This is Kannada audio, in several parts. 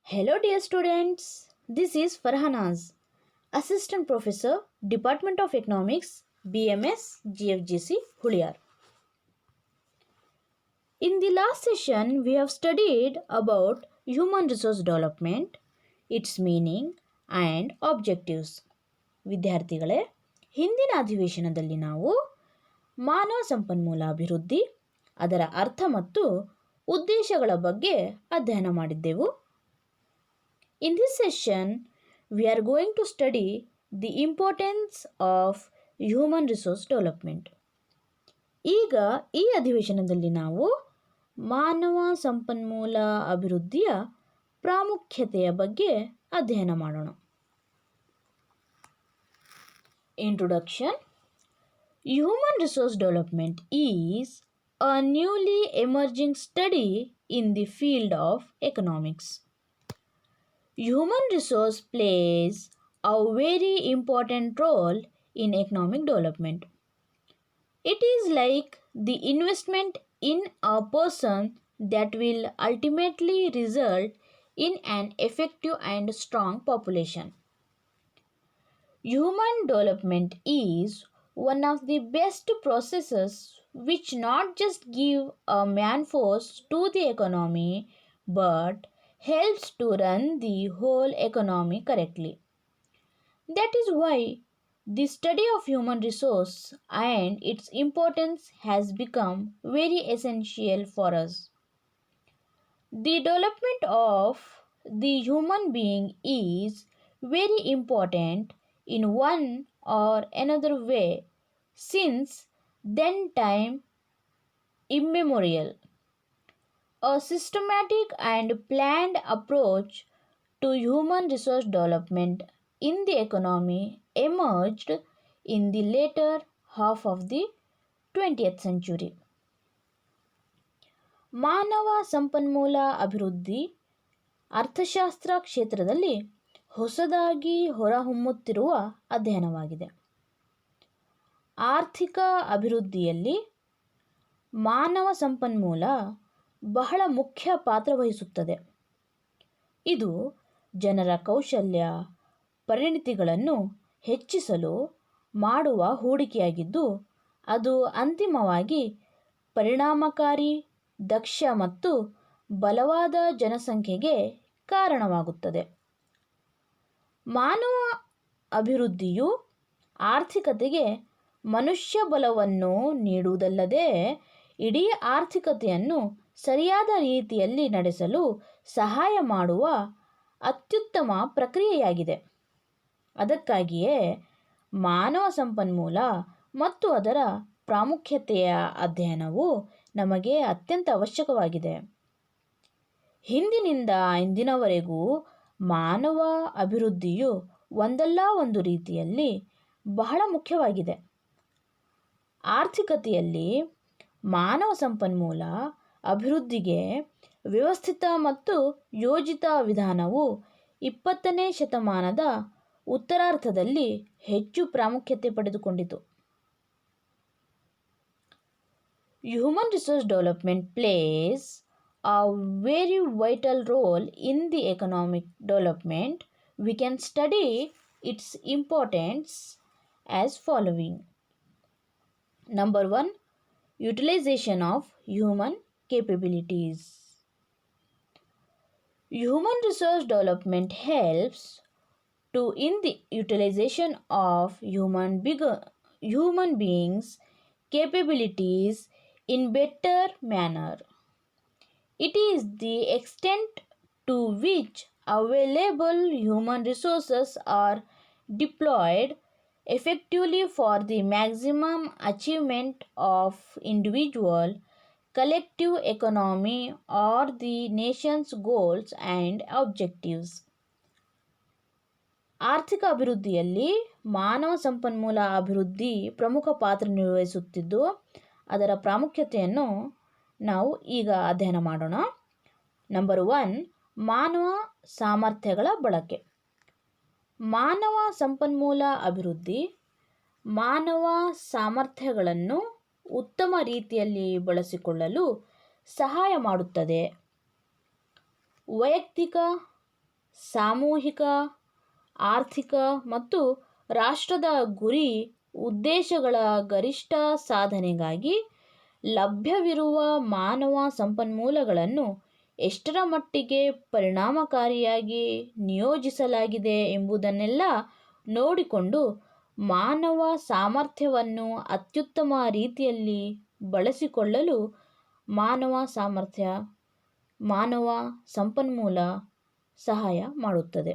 Hello, dear students. This is Farhanaz, Assistant Professor, Department of Economics, BMS, GFGC, Huliyar. In the last session, we have studied about human resource development, its meaning and objectives. ವಿದ್ಯಾರ್ಥಿಗಳೇ, ಹಿಂದಿನ ಅಧಿವೇಶನದಲ್ಲಿ ನಾವು ಮಾನವ ಸಂಪನ್ಮೂಲ ಅಭಿವೃದ್ಧಿ, ಅದರ ಅರ್ಥ ಮತ್ತು ಉದ್ದೇಶಗಳ ಬಗ್ಗೆ ಅಧ್ಯಯನ ಮಾಡಿದ್ದೆವು. In this session, we are going to study the importance of human resource development. ಈಗ ಈ ಅಧಿವೇಶನದಲ್ಲಿ ನಾವು ಮಾನವ ಸಂಪನ್ಮೂಲ ಅಭಿವೃದ್ಧಿಯ ಪ್ರಾಮುಖ್ಯತೆಯ ಬಗ್ಗೆ ಅಧ್ಯಯನ ಮಾಡೋಣ. Introduction. Human resource development is a newly emerging study in the field of economics. Human resource plays a very important role in economic development. It is like the investment in a person that will ultimately result in an effective and strong population. Human development is one of the best processes which not just give a man force to the economy but helps to run the whole economy correctly. That is why the study of human resource and its importance has become very essential for us. The development of the human being is very important in one or another way since then time immemorial. A systematic and planned approach to human resource development in the economy emerged in the later half of the 20th century. ಮಾನವ ಸಂಪನ್ಮೂಲ ಅಭಿವೃದ್ಧಿ ಅರ್ಥಶಾಸ್ತ್ರ ಕ್ಷೇತ್ರದಲ್ಲಿ ಹೊಸದಾಗಿ ಹೊರಹೊಮ್ಮುತ್ತಿರುವ ಅಧ್ಯಯನವಾಗಿದೆ. ಆರ್ಥಿಕ ಅಭಿವೃದ್ಧಿಯಲ್ಲಿ ಮಾನವ ಸಂಪನ್ಮೂಲ ಬಹಳ ಮುಖ್ಯ ಪಾತ್ರ ವಹಿಸುತ್ತದೆ. ಇದು ಜನರ ಕೌಶಲ್ಯ, ಪರಿಣಿತಿಗಳನ್ನು ಹೆಚ್ಚಿಸಲು ಮಾಡುವ ಹೂಡಿಕೆಯಾಗಿದ್ದು, ಅದು ಅಂತಿಮವಾಗಿ ಪರಿಣಾಮಕಾರಿ, ದಕ್ಷ ಮತ್ತು ಬಲವಾದ ಜನಸಂಖ್ಯೆಗೆ ಕಾರಣವಾಗುತ್ತದೆ. ಮಾನವ ಅಭಿವೃದ್ಧಿಯು ಆರ್ಥಿಕತೆಗೆ ಮನುಷ್ಯ ಬಲವನ್ನು ನೀಡುವುದಲ್ಲದೆ ಇಡೀ ಆರ್ಥಿಕತೆಯನ್ನು ಸರಿಯಾದ ರೀತಿಯಲ್ಲಿ ನಡೆಸಲು ಸಹಾಯ ಮಾಡುವ ಅತ್ಯುತ್ತಮ ಪ್ರಕ್ರಿಯೆಯಾಗಿದೆ. ಅದಕ್ಕಾಗಿಯೇ ಮಾನವ ಸಂಪನ್ಮೂಲ ಮತ್ತು ಅದರ ಪ್ರಾಮುಖ್ಯತೆಯ ಅಧ್ಯಯನವು ನಮಗೆ ಅತ್ಯಂತ ಅವಶ್ಯಕವಾಗಿದೆ. ಹಿಂದಿನಿಂದ ಇಂದಿನವರೆಗೂ ಮಾನವ ಅಭಿವೃದ್ಧಿಯು ಒಂದಲ್ಲ ಒಂದು ರೀತಿಯಲ್ಲಿ ಬಹಳ ಮುಖ್ಯವಾಗಿದೆ. ಆರ್ಥಿಕತೆಯಲ್ಲಿ ಮಾನವ ಸಂಪನ್ಮೂಲ ಅಭಿವೃದ್ಧಿಗೆ ವ್ಯವಸ್ಥಿತ ಮತ್ತು ಯೋಜಿತ ವಿಧಾನವು 20ನೇ ಶತಮಾನದ ಉತ್ತರಾರ್ಧದಲ್ಲಿ ಹೆಚ್ಚು ಪ್ರಾಮುಖ್ಯತೆ ಪಡೆದುಕೊಂಡಿತು. Human resource development plays a very vital role in the economic development. We can study its importance as following. Number 1, utilization of human capabilities. Human resource development helps to in the utilization of human beings' capabilities in better manner. It is the extent to which available human resources are deployed effectively for the maximum achievement of individual, collective economy or the nation's goals and objectives. ಆರ್ಥಿಕ ಅಭಿವೃದ್ಧಿಯಲ್ಲಿ ಮಾನವ ಸಂಪನ್ಮೂಲ ಅಭಿವೃದ್ಧಿ ಪ್ರಮುಖ ಪಾತ್ರ ನಿರ್ವಹಿಸುತ್ತಿದ್ದು, ಅದರ ಪ್ರಾಮುಖ್ಯತೆಯನ್ನು ನಾವು ಈಗ ಅಧ್ಯಯನ ಮಾಡೋಣ. ನಂಬರ್ 1, ಮಾನವ ಸಾಮರ್ಥ್ಯಗಳ ಬಳಕೆ. ಮಾನವ ಸಂಪನ್ಮೂಲ ಅಭಿವೃದ್ಧಿ ಮಾನವ ಸಾಮರ್ಥ್ಯಗಳನ್ನು ಉತ್ತಮ ರೀತಿಯಲ್ಲಿ ಬಳಸಿಕೊಳ್ಳಲು ಸಹಾಯ ಮಾಡುತ್ತದೆ. ವೈಯಕ್ತಿಕ ಸಾಮೂಹಿಕ, ಆರ್ಥಿಕ ಮತ್ತು ರಾಷ್ಟ್ರದ ಗುರಿ ಉದ್ದೇಶಗಳ ಗರಿಷ್ಠ ಸಾಧನೆಗಾಗಿ ಲಭ್ಯವಿರುವ ಮಾನವ ಸಂಪನ್ಮೂಲಗಳನ್ನು ಎಷ್ಟರ ಮಟ್ಟಿಗೆ ಪರಿಣಾಮಕಾರಿಯಾಗಿ ನಿಯೋಜಿಸಲಾಗಿದೆ ಎಂಬುದನ್ನೆಲ್ಲ ನೋಡಿಕೊಂಡು ಮಾನವ ಸಾಮರ್ಥ್ಯವನ್ನು ಅತ್ಯುತ್ತಮ ರೀತಿಯಲ್ಲಿ ಬಳಸಿಕೊಳ್ಳಲು ಮಾನವ ಸಂಪನ್ಮೂಲ ಸಹಾಯ ಮಾಡುತ್ತದೆ.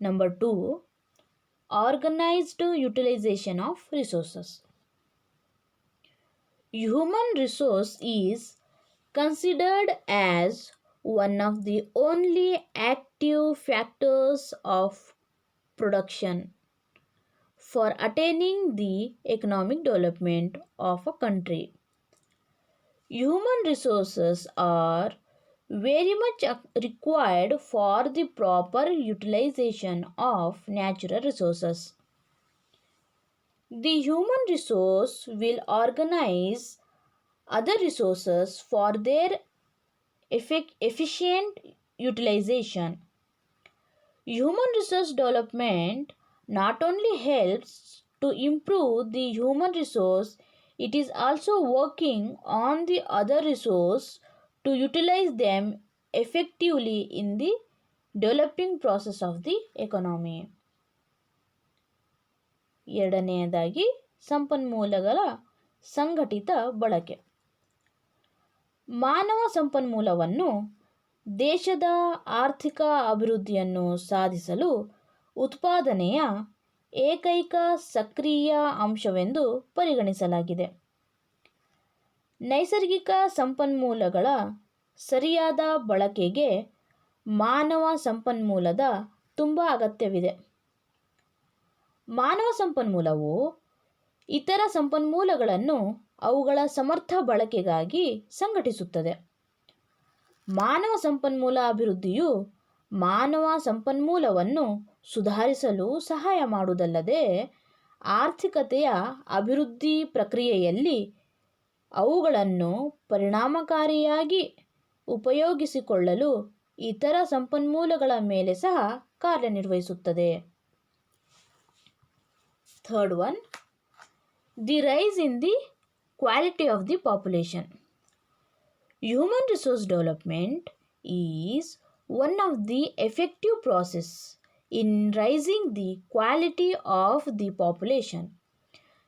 Number 2, organised utilisation of resources. Human resource is considered as one of the only active factors of production for attaining the economic development of a country. Human resources are very much required for the proper utilization of natural resources. The human resource will organize other resources for their efficient utilization. Human resource development not only helps to improve the human resource, it is also working on the other resource to utilize them effectively in the developing process of the economy. ಎರಡನೆಯದಾಗಿ ಸಂಪನ್ಮೂಲಗಳ ಸಂಘಟಿತ ಬಳಕೆ. ಮಾನವ ಸಂಪನ್ಮೂಲವನ್ನು ದೇಶದ ಆರ್ಥಿಕ ಅಭಿವೃದ್ಧಿಯನ್ನು ಸಾಧಿಸಲು ಉತ್ಪಾದನೆಯ ಏಕೈಕ ಸಕ್ರಿಯ ಅಂಶವೆಂದು ಪರಿಗಣಿಸಲಾಗಿದೆ. ನೈಸರ್ಗಿಕ ಸಂಪನ್ಮೂಲಗಳ ಸರಿಯಾದ ಬಳಕೆಗೆ ಮಾನವ ಸಂಪನ್ಮೂಲದ ತುಂಬ ಅಗತ್ಯವಿದೆ. ಮಾನವ ಸಂಪನ್ಮೂಲವು ಇತರ ಸಂಪನ್ಮೂಲಗಳನ್ನು ಅವುಗಳ ಸಮರ್ಥ ಬಳಕೆಗಾಗಿ ಸಂಘಟಿಸುತ್ತದೆ. ಮಾನವ ಸಂಪನ್ಮೂಲ ಅಭಿವೃದ್ಧಿಯು ಮಾನವ ಸಂಪನ್ಮೂಲವನ್ನು ಸುಧಾರಿಸಲು ಸಹಾಯ ಮಾಡುವುದಲ್ಲದೆ ಆರ್ಥಿಕತೆಯ ಅಭಿವೃದ್ಧಿ ಪ್ರಕ್ರಿಯೆಯಲ್ಲಿ ಅವುಗಳನ್ನು ಪರಿಣಾಮಕಾರಿಯಾಗಿ ಉಪಯೋಗಿಸಿಕೊಳ್ಳಲು ಇತರ ಸಂಪನ್ಮೂಲಗಳ ಮೇಲೆ ಸಹ ಕಾರ್ಯನಿರ್ವಹಿಸುತ್ತದೆ. Third one, the rise in the quality of the population. Human resource development is one of the effective process in raising the quality of the population.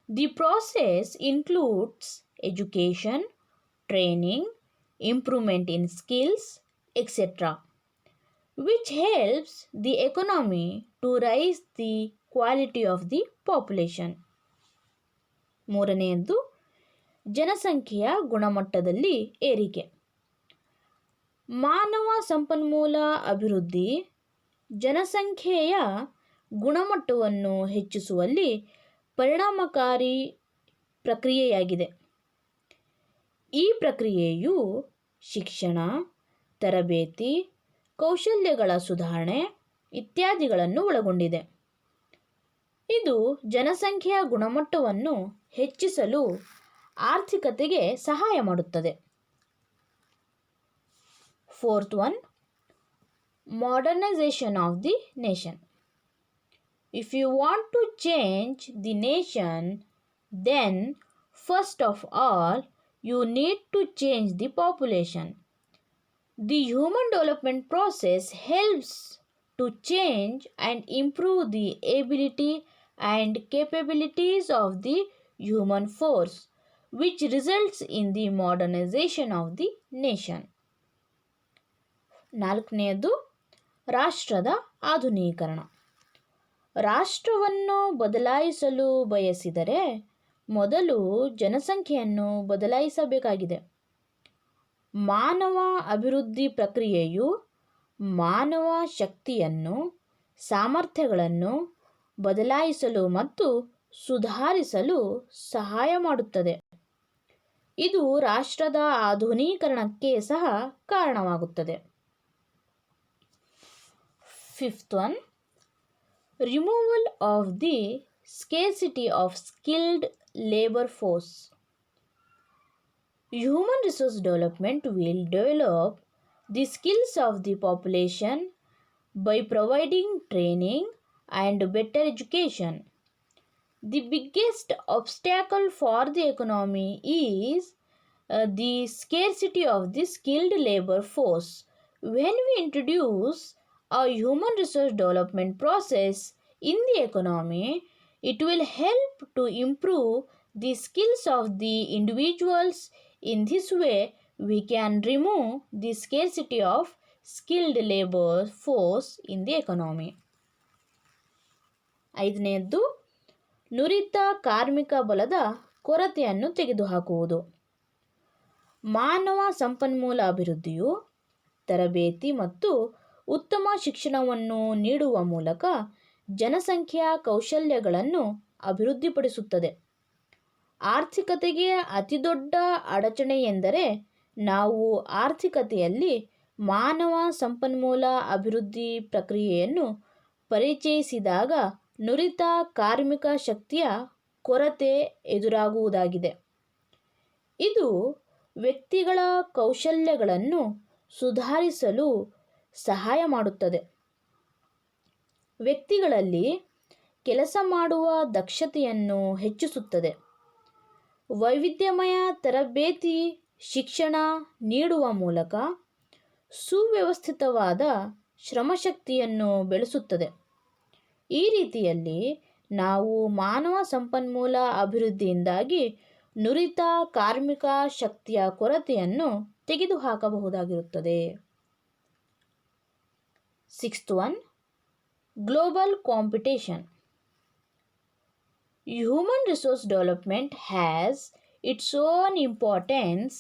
The process includes education, training, improvement in skills, etc., which helps the economy to raise the quality of the population. ಮೂರನೆಯದು ಜನಸಂಖ್ಯೆಯ ಗುಣಮಟ್ಟದಲ್ಲಿ ಏರಿಕೆ. ಮಾನವ ಸಂಪನ್ಮೂಲ ಅಭಿವೃದ್ಧಿ ಜನಸಂಖ್ಯೆಯ ಗುಣಮಟ್ಟವನ್ನು ಹೆಚ್ಚಿಸುವಲ್ಲಿ ಪರಿಣಾಮಕಾರಿ ಪ್ರಕ್ರಿಯೆಯಾಗಿದೆ. ಈ ಪ್ರಕ್ರಿಯೆಯು ಶಿಕ್ಷಣ, ತರಬೇತಿ, ಕೌಶಲ್ಯಗಳ ಸುಧಾರಣೆ ಇತ್ಯಾದಿಗಳನ್ನು ಒಳಗೊಂಡಿದೆ. ಇದು ಜನಸಂಖ್ಯೆಯ ಗುಣಮಟ್ಟವನ್ನು ಹೆಚ್ಚಿಸಲು ಆರ್ಥಿಕತೆಗೆ ಸಹಾಯ ಮಾಡುತ್ತದೆ. Fourth one, modernization of the nation. If you want to change the nation, then first of all, you need to change the population. The human development process helps to change and improve the ability and capabilities of the human force, which results in the modernization of the nation. ನಾಲ್ಕನೆಯದು ರಾಷ್ಟ್ರದ ಆಧುನೀಕರಣ. ರಾಷ್ಟ್ರವನ್ನು ಬದಲಾಯಿಸಲು ಬಯಸಿದರೆ ಮೊದಲು ಜನಸಂಖ್ಯೆಯನ್ನು ಬದಲಾಯಿಸಬೇಕಾಗಿದೆ. ಮಾನವ ಅಭಿವೃದ್ಧಿ ಪ್ರಕ್ರಿಯೆಯು ಮಾನವ ಶಕ್ತಿಯನ್ನು, ಸಾಮರ್ಥ್ಯಗಳನ್ನು ಬದಲಾಯಿಸಲು ಮತ್ತು ಸುಧಾರಿಸಲು ಸಹಾಯ ಮಾಡುತ್ತದೆ. ಇದು ರಾಷ್ಟ್ರದ ಆಧುನೀಕರಣಕ್ಕೆ ಸಹ ಕಾರಣವಾಗುತ್ತದೆ. Fifth one, removal of the scarcity of skilled labor force. Human resource development will develop the skills of the population by providing training and better education. The biggest obstacle for the economy is the scarcity of the skilled labor force. When we introduce a human resource development process in the economy, it will help to improve the skills of the individuals. In this way, we can remove the scarcity of skilled labor force in the economy. ಐದನೆಯದ್ದು ನುರಿತ ಕಾರ್ಮಿಕ ಬಲದ ಕೊರತೆಯನ್ನು ತೆಗೆದುಹಾಕುವುದು. ಮಾನವ ಸಂಪನ್ಮೂಲ ಅಭಿವೃದ್ಧಿಯು ತರಬೇತಿ ಮತ್ತು ಉತ್ತಮ ಶಿಕ್ಷಣವನ್ನು ನೀಡುವ ಮೂಲಕ ಜನಸಂಖ್ಯೆಯ ಕೌಶಲ್ಯಗಳನ್ನು ಅಭಿವೃದ್ಧಿಪಡಿಸುತ್ತದೆ. ಆರ್ಥಿಕತೆಗೆ ಅತಿದೊಡ್ಡ ಅಡಚಣೆ ಎಂದರೆ ನಾವು ಆರ್ಥಿಕತೆಯಲ್ಲಿ ಮಾನವ ಸಂಪನ್ಮೂಲ ಅಭಿವೃದ್ಧಿ ಪ್ರಕ್ರಿಯೆಯನ್ನು ಪರಿಚಯಿಸಿದಾಗ ನುರಿತ ಕಾರ್ಮಿಕ ಶಕ್ತಿಯ ಕೊರತೆ ಎದುರಾಗುವುದಾಗಿದೆ. ಇದು ವ್ಯಕ್ತಿಗಳ ಕೌಶಲ್ಯಗಳನ್ನು ಸುಧಾರಿಸಲು ಸಹಾಯ ಮಾಡುತ್ತದೆ. ವ್ಯಕ್ತಿಗಳಲ್ಲಿ ಕೆಲಸ ಮಾಡುವ ದಕ್ಷತೆಯನ್ನು ಹೆಚ್ಚಿಸುತ್ತದೆ. ವೈವಿಧ್ಯಮಯ ತರಬೇತಿ ಶಿಕ್ಷಣ ನೀಡುವ ಮೂಲಕ ಸುವ್ಯವಸ್ಥಿತವಾದ ಶ್ರಮಶಕ್ತಿಯನ್ನು ಬೆಳೆಸುತ್ತದೆ. ಈ ರೀತಿಯಲ್ಲಿ ನಾವು ಮಾನವ ಸಂಪನ್ಮೂಲ ಅಭಿವೃದ್ಧಿಯಿಂದಾಗಿ ನುರಿತ ಕಾರ್ಮಿಕ ಶಕ್ತಿಯ ಕೊರತೆಯನ್ನು ತೆಗೆದುಹಾಕಬಹುದಾಗಿರುತ್ತದೆ. Sixth one, global competition. Human resource development has its own importance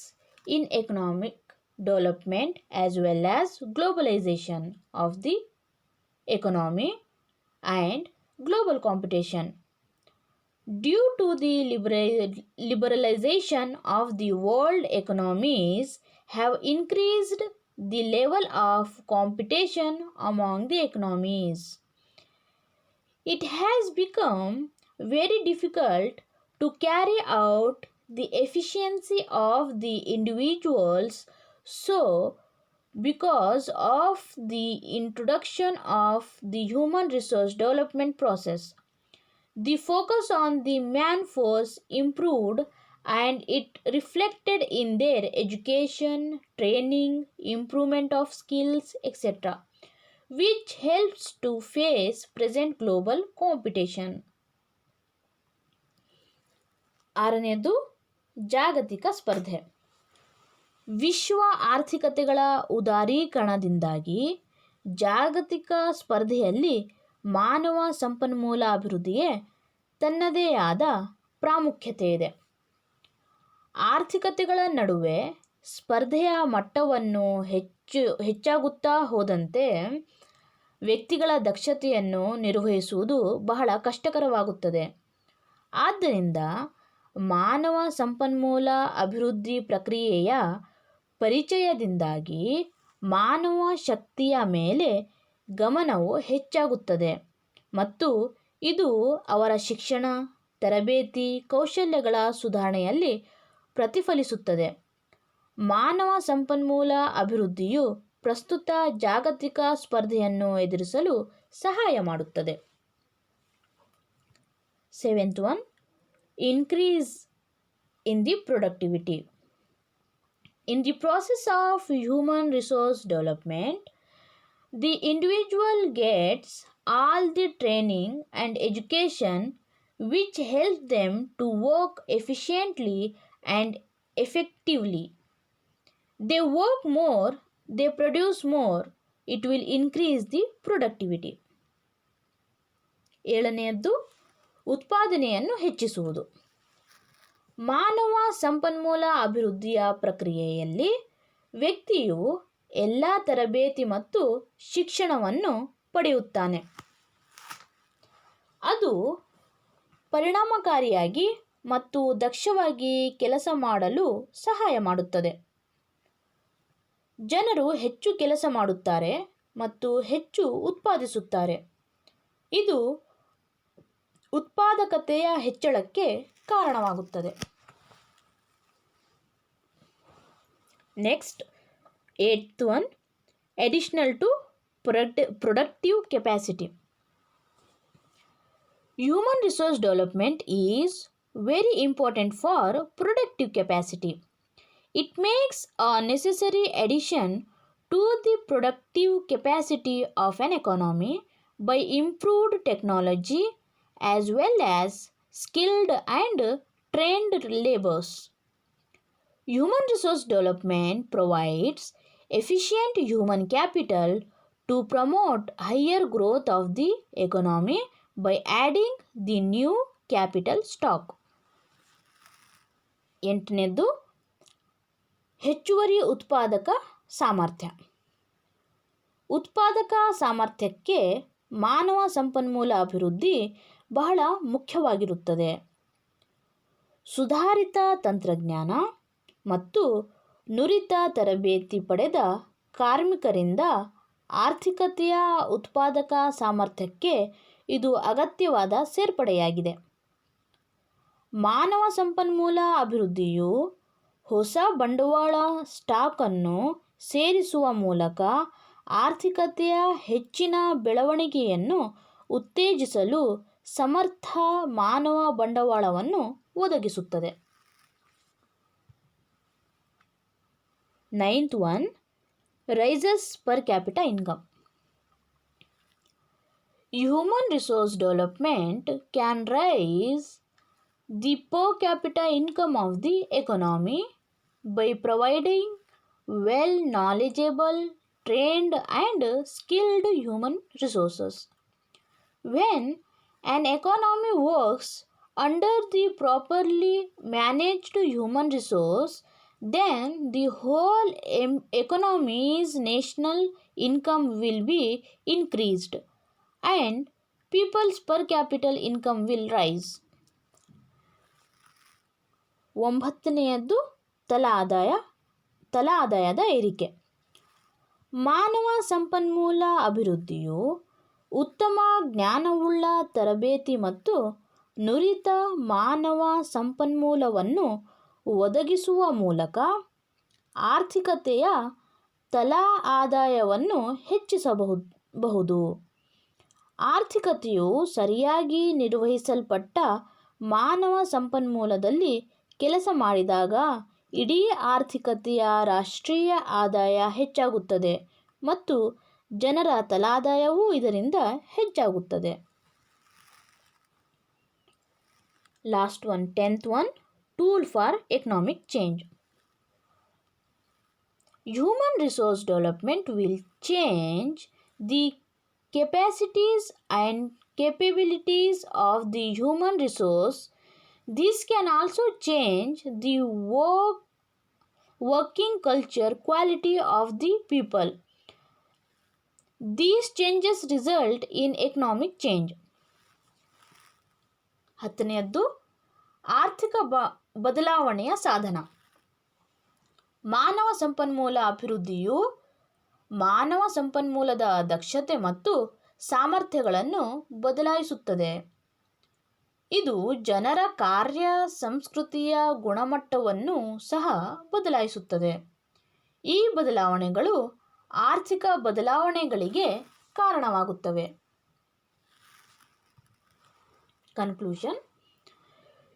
in economic development as well as globalization of the economy and global competition. Due to the liberalization of the world, economies have increased the level of competition among the economies. It has become very difficult to carry out the efficiency of the individuals. So, because of the introduction of the human resource development process, the focus on the man force improved and it reflected in their education, training, improvement of skills, etc., which helps to face present global competition. ಆರನೆಯದು ಜಾಗತಿಕ ಸ್ಪರ್ಧೆ. ವಿಶ್ವ ಆರ್ಥಿಕತೆಗಳ ಉದಾರೀಕರಣದಿಂದಾಗಿ ಜಾಗತಿಕ ಸ್ಪರ್ಧೆಯಲ್ಲಿ ಮಾನವ ಸಂಪನ್ಮೂಲ ಅಭಿವೃದ್ಧಿಗೆ ತನ್ನದೇ ಆದ ಪ್ರಾಮುಖ್ಯತೆ ಇದೆ. ಆರ್ಥಿಕತೆಗಳ ನಡುವೆ ಸ್ಪರ್ಧೆಯ ಮಟ್ಟವನ್ನು ಹೆಚ್ಚಾಗುತ್ತಾ ಹೋದಂತೆ ವ್ಯಕ್ತಿಗಳ ದಕ್ಷತೆಯನ್ನು ನಿರ್ವಹಿಸುವುದು ಬಹಳ ಕಷ್ಟಕರವಾಗುತ್ತದೆ. ಆದ್ದರಿಂದ ಮಾನವ ಸಂಪನ್ಮೂಲ ಅಭಿವೃದ್ಧಿ ಪ್ರಕ್ರಿಯೆಯ ಪರಿಚಯದಿಂದಾಗಿ ಮಾನವ ಶಕ್ತಿಯ ಮೇಲೆ ಗಮನವು ಹೆಚ್ಚಾಗುತ್ತದೆ ಮತ್ತು ಇದು ಅವರ ಶಿಕ್ಷಣ, ತರಬೇತಿ, ಕೌಶಲ್ಯಗಳ ಸುಧಾರಣೆಯಲ್ಲಿ ಪ್ರತಿಫಲಿಸುತ್ತದೆ. ಮಾನವ ಸಂಪನ್ಮೂಲ ಅಭಿವೃದ್ಧಿಯು ಪ್ರಸ್ತುತ ಜಾಗತಿಕ ಸ್ಪರ್ಧೆಯನ್ನು ಎದುರಿಸಲು ಸಹಾಯ ಮಾಡುತ್ತದೆ. Seventh one, increase in the productivity. In the process of human resource development, the individual gets all the training and education which help them to work efficiently and effectively. They work more, they produce more, it will increase the productivity. ಏಳನೆಯದ್ದು ಉತ್ಪಾದನೆಯನ್ನು ಹೆಚ್ಚಿಸುವುದು. ಮಾನವ ಸಂಪನ್ಮೂಲ ಅಭಿವೃದ್ಧಿಯ ಪ್ರಕ್ರಿಯೆಯಲ್ಲಿ ವ್ಯಕ್ತಿಯು ಎಲ್ಲ ತರಬೇತಿ ಮತ್ತು ಶಿಕ್ಷಣವನ್ನು ಪಡೆಯುತ್ತಾನೆ. ಅದು ಪರಿಣಾಮಕಾರಿಯಾಗಿ ಮತ್ತು ದಕ್ಷವಾಗಿ ಕೆಲಸ ಮಾಡಲು ಸಹಾಯ ಮಾಡುತ್ತದೆ. ಜನರು ಹೆಚ್ಚು ಕೆಲಸ ಮಾಡುತ್ತಾರೆ ಮತ್ತು ಹೆಚ್ಚು ಉತ್ಪಾದಿಸುತ್ತಾರೆ. ಇದು ಉತ್ಪಾದಕತೆಯ ಹೆಚ್ಚಳಕ್ಕೆ ಕಾರಣವಾಗುತ್ತದೆ. Next, eighth one, additional to productive capacity. Human resource development is very important for productive capacity. It makes a necessary addition to the productive capacity of an economy by improved technology as well as skilled and trained laborers. Human resource development provides efficient human capital to promote higher growth of the economy by adding the new capital stock. ಎಂಟನೇದು ಹೆಚ್ಚುವರಿ ಉತ್ಪಾದಕ ಸಾಮರ್ಥ್ಯ. ಉತ್ಪಾದಕ ಸಾಮರ್ಥ್ಯಕ್ಕೆ ಮಾನವ ಸಂಪನ್ಮೂಲ ಅಭಿವೃದ್ಧಿ ಬಹಳ ಮುಖ್ಯವಾಗಿರುತ್ತದೆ. ಸುಧಾರಿತ ತಂತ್ರಜ್ಞಾನ ಮತ್ತು ನುರಿತ ತರಬೇತಿ ಪಡೆದ ಕಾರ್ಮಿಕರಿಂದ ಆರ್ಥಿಕತೆಯ ಉತ್ಪಾದಕ ಸಾಮರ್ಥ್ಯಕ್ಕೆ ಇದು ಅಗತ್ಯವಾದ ಸೇರ್ಪಡೆಯಾಗಿದೆ. ಮಾನವ ಸಂಪನ್ಮೂಲ ಅಭಿವೃದ್ಧಿಯು ಹೊಸ ಬಂಡವಾಳ ಸ್ಟಾಕನ್ನು ಸೇರಿಸುವ ಮೂಲಕ ಆರ್ಥಿಕತೆಯ ಹೆಚ್ಚಿನ ಬೆಳವಣಿಗೆಯನ್ನು ಉತ್ತೇಜಿಸಲು ಸಮರ್ಥ ಮಾನವ ಬಂಡವಾಳವನ್ನು ಒದಗಿಸುತ್ತದೆ. Ninth one, rises per capita income. Human resource development can raise the per capita income of the economy by providing well knowledgeable, trained and skilled human resources. When an economy works under the properly managed human resource, then the whole economy's national income will be increased and people's per capita income will rise. ಒಂಬತ್ತನೆಯದ್ದು ತಲಾ ಆದಾಯದ ಏರಿಕೆ. ಮಾನವ ಸಂಪನ್ಮೂಲ ಅಭಿವೃದ್ಧಿಯು ಉತ್ತಮ ಜ್ಞಾನವುಳ್ಳ ತರಬೇತಿ ಮತ್ತು ನುರಿತ ಮಾನವ ಸಂಪನ್ಮೂಲವನ್ನು ಒದಗಿಸುವ ಮೂಲಕ ಆರ್ಥಿಕತೆಯ ತಲಾ ಆದಾಯವನ್ನು ಹೆಚ್ಚಿಸಬಹುದು. ಆರ್ಥಿಕತೆಯು ಸರಿಯಾಗಿ ನಿರ್ವಹಿಸಲ್ಪಟ್ಟ ಮಾನವ ಸಂಪನ್ಮೂಲದಲ್ಲಿ ಕೆಲಸ ಮಾಡಿದಾಗ ಇಡೀ ಆರ್ಥಿಕತೆಯ ರಾಷ್ಟ್ರೀಯ ಆದಾಯ ಹೆಚ್ಚಾಗುತ್ತದೆ ಮತ್ತು ಜನರ ತಲಾದಾಯವೂ ಇದರಿಂದ ಹೆಚ್ಚಾಗುತ್ತದೆ. Last one, 10th one, tool for economic change. Human resource development will change the capacities and capabilities of the human resource. This can also change the working culture quality of the people. These changes result in economic change. ಹತ್ತನೆಯದ್ದು ಆರ್ಥಿಕ ಬದಲಾವಣೆಯ ಸಾಧನ. ಮಾನವ ಸಂಪನ್ಮೂಲ ಅಭಿವೃದ್ಧಿಯು ಮಾನವ ಸಂಪನ್ಮೂಲದ ದಕ್ಷತೆ ಮತ್ತು ಸಾಮರ್ಥ್ಯಗಳನ್ನು ಬದಲಾಯಿಸುತ್ತದೆ. ಇದು ಜನರ ಕಾರ್ಯ ಸಂಸ್ಕೃತಿಯ ಗುಣಮಟ್ಟವನ್ನು ಸಹ ಬದಲಾಯಿಸುತ್ತದೆ. ಈ ಬದಲಾವಣೆಗಳು ಆರ್ಥಿಕ ಬದಲಾವಣೆಗಳಿಗೆ ಕಾರಣವಾಗುತ್ತವೆ. Conclusion.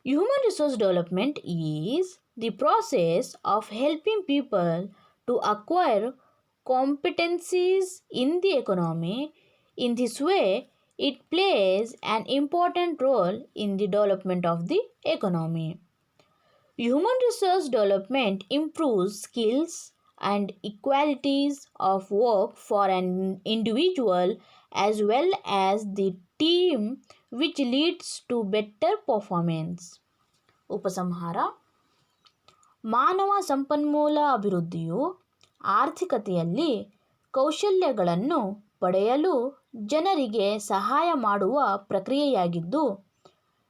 Human resource development is the process of helping people to acquire competencies in the economy. In this way, it plays an important role in the development of the economy. Human resource development improves skills and equalities of work for an individual as well as the team, which leads to better performance. ಉಪಸಂಹಾರ. ಮಾನವ ಸಂಪನ್ಮೂಲ ಅಭಿವೃದ್ಧಿಯು ಆರ್ಥಿಕತೆಯಲ್ಲಿ ಕೌಶಲ್ಯಗಳನ್ನು ಪಡೆಯಲು ಜನರಿಗೆ ಸಹಾಯ ಮಾಡುವ ಪ್ರಕ್ರಿಯೆಯಾಗಿದ್ದು,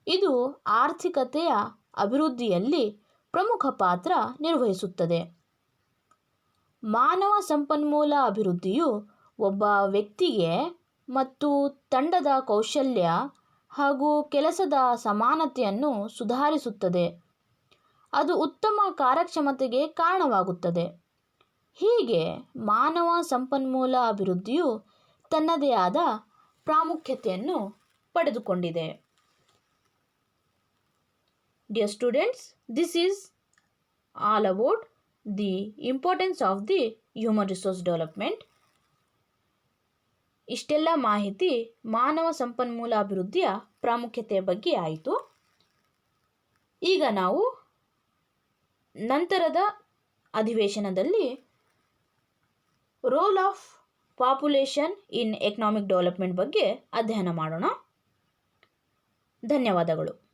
ಇದು ಆರ್ಥಿಕತೆಯ ಅಭಿವೃದ್ಧಿಯಲ್ಲಿ ಪ್ರಮುಖ ಪಾತ್ರ ನಿರ್ವಹಿಸುತ್ತದೆ. ಮಾನವ ಸಂಪನ್ಮೂಲ ಅಭಿವೃದ್ಧಿಯು ಒಬ್ಬ ವ್ಯಕ್ತಿಗೆ ಮತ್ತು ತಂಡದ ಕೌಶಲ್ಯ ಹಾಗೂ ಕೆಲಸದ ಸಮಾನತೆಯನ್ನು ಸುಧಾರಿಸುತ್ತದೆ. ಅದು ಉತ್ತಮ ಕಾರ್ಯಕ್ಷಮತೆಗೆ ಕಾರಣವಾಗುತ್ತದೆ. ಹೀಗೆ ಮಾನವ ಸಂಪನ್ಮೂಲ ಅಭಿವೃದ್ಧಿಯು ತನ್ನದೇ ಆದ ಪ್ರಾಮುಖ್ಯತೆಯನ್ನು ಪಡೆದುಕೊಂಡಿದೆ. Dear students, this is all about the importance of the human resource development. ಇಷ್ಟೆಲ್ಲ ಮಾಹಿತಿ ಮಾನವ ಸಂಪನ್ಮೂಲ ಅಭಿವೃದ್ಧಿಯ ಪ್ರಾಮುಖ್ಯತೆಯ ಬಗ್ಗೆ ಆಯಿತು. ಈಗ ನಾವು ನಂತರದ ಅಧಿವೇಶನದಲ್ಲಿ role of population in economic development ಬಗ್ಗೆ ಅಧ್ಯಯನ ಮಾಡೋಣ. ಧನ್ಯವಾದಗಳು.